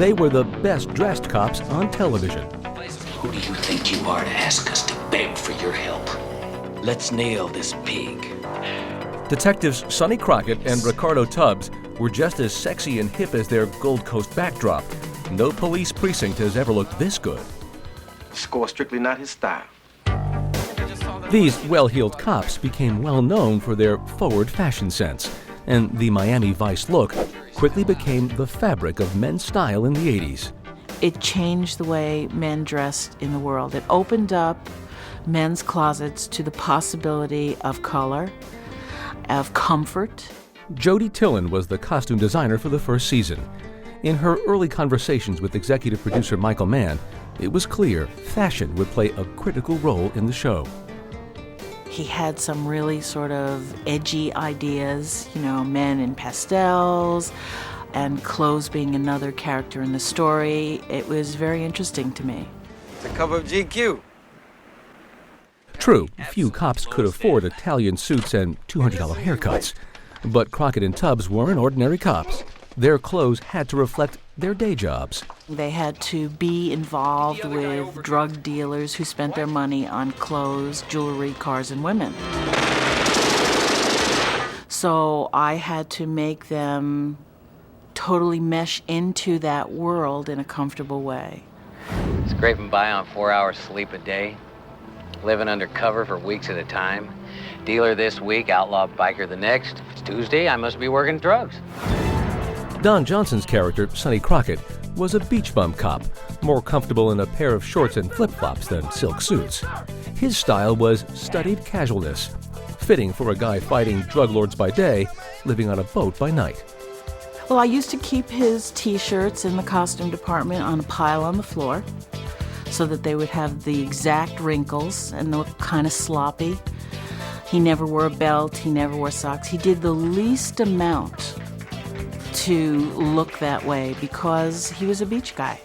They were the best-dressed cops on television. Who do you think you are to ask us to beg for your help? Let's nail this pig. Detectives Sonny Crockett and Ricardo Tubbs were just as sexy and hip as their Gold Coast backdrop. No police precinct has ever looked this good. Score strictly not his style. These well-heeled cops became well known for their forward fashion sense, and the Miami Vice look quickly became the fabric of men's style in the 80s. It changed the way men dressed in the world. It opened up men's closets to the possibility of color, of comfort. Jody Tillen was the costume designer for the first season. In her early conversations with executive producer Michael Mann, it was clear fashion would play a critical role in the show. He had some really sort of edgy ideas, men in pastels and clothes being another character in the story. It was very interesting to me. The cover of GQ. True, few cops could afford Italian suits and $200 haircuts. But Crockett and Tubbs weren't ordinary cops. Their clothes had to reflect their day jobs. They had to be involved with drug dealers who spent their money on clothes, jewelry, cars, and women. So I had to make them totally mesh into that world in a comfortable way. Scraping by on 4 hours sleep a day, living undercover for weeks at a time. Dealer this week, outlaw biker the next. If it's Tuesday, I must be working drugs. Don Johnson's character, Sonny Crockett, was a beach bum cop, more comfortable in a pair of shorts and flip-flops than silk suits. His style was studied casualness, fitting for a guy fighting drug lords by day, living on a boat by night. Well, I used to keep his T-shirts in the costume department on a pile on the floor so that they would have the exact wrinkles and look kind of sloppy. He never wore a belt, he never wore socks. He did the least amount to look that way because he was a beach guy.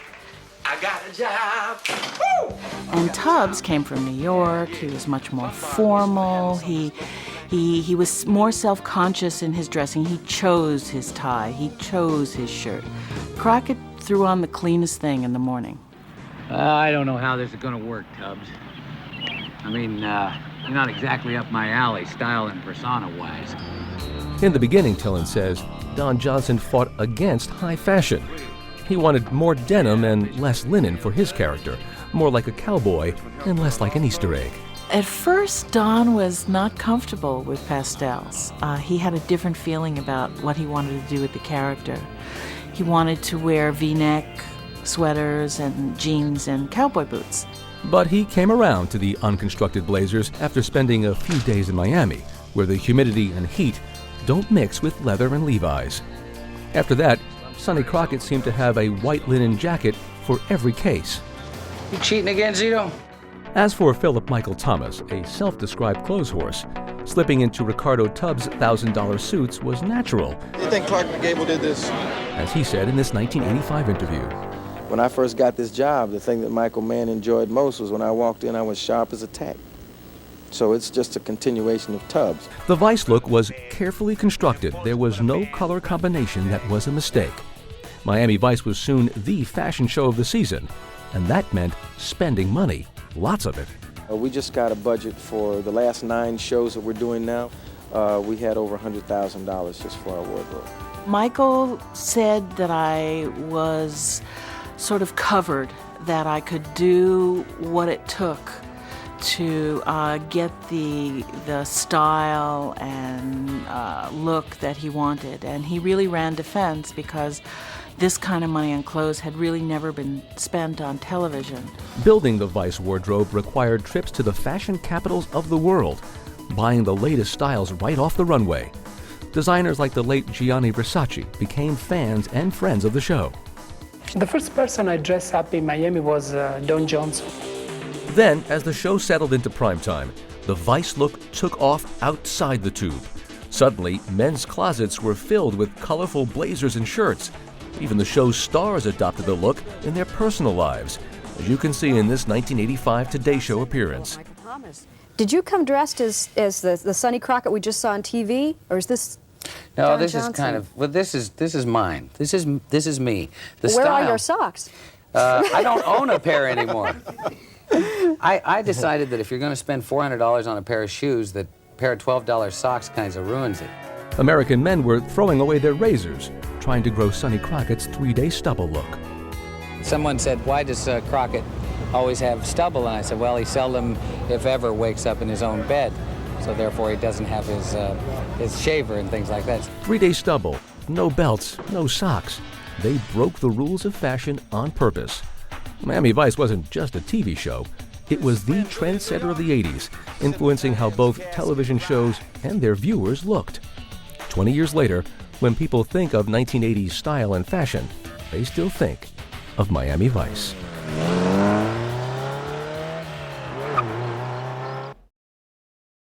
I got a job. Woo! And Tubbs came from New York. He was much more formal. He was more self-conscious in his dressing. He chose his tie. He chose his shirt. Crockett threw on the cleanest thing in the morning. I don't know how this is going to work, Tubbs. I mean, you're not exactly up my alley, style and persona-wise. In the beginning, Tillen says, Don Johnson fought against high fashion. He wanted more denim and less linen for his character, more like a cowboy and less like an Easter egg. At first, Don was not comfortable with pastels. He had a different feeling about what he wanted to do with the character. He wanted to wear V-neck sweaters and jeans and cowboy boots. But he came around to the unconstructed blazers after spending a few days in Miami, where the humidity and heat don't mix with leather and Levi's. After that, Sonny Crockett seemed to have a white linen jacket for every case. You cheating again, Zito? As for Philip Michael Thomas, a self-described clothes horse, slipping into Ricardo Tubbs' $1,000 suits was natural. Do you think Clark Gable did this? As he said in this 1985 interview. When I first got this job, the thing that Michael Mann enjoyed most was when I walked in, I was sharp as a tack. So it's just a continuation of Tubbs. The Vice look was carefully constructed. There was no color combination that was a mistake. Miami Vice was soon the fashion show of the season, and that meant spending money, lots of it. We just got a budget for the last 9 shows that we're doing now. We had over $100,000 just for our wardrobe. Michael said that I was sort of covered, that I could do what it took to get the style and look that he wanted. And he really ran defense because this kind of money on clothes had really never been spent on television. Building the Vice wardrobe required trips to the fashion capitals of the world, buying the latest styles right off the runway. Designers like the late Gianni Versace became fans and friends of the show. The first person I dressed up in Miami was Don Johnson. Then, as the show settled into primetime, the Vice look took off outside the tube. Suddenly, men's closets were filled with colorful blazers and shirts. Even the show's stars adopted the look in their personal lives, as you can see in this 1985 Today Show appearance. Did you come dressed as the Sonny Crockett we just saw on TV, or is this No, Don this Johnson. is kind of, well, this is mine. This is me. The Where style. are your socks? I don't own a pair anymore. I decided that if you're going to spend $400 on a pair of shoes, that a pair of $12 socks kind of ruins it. American men were throwing away their razors, trying to grow Sonny Crockett's 3-day stubble look. Someone said, why does Crockett always have stubble? And I said, well, he seldom, if ever, wakes up in his own bed. So therefore, he doesn't have his shaver and things like that. 3-day stubble, no belts, no socks. They broke the rules of fashion on purpose. Miami Vice wasn't just a TV show. It was the trendsetter of the 80s, influencing how both television shows and their viewers looked. 20 years later, when people think of 1980s style and fashion, they still think of Miami Vice.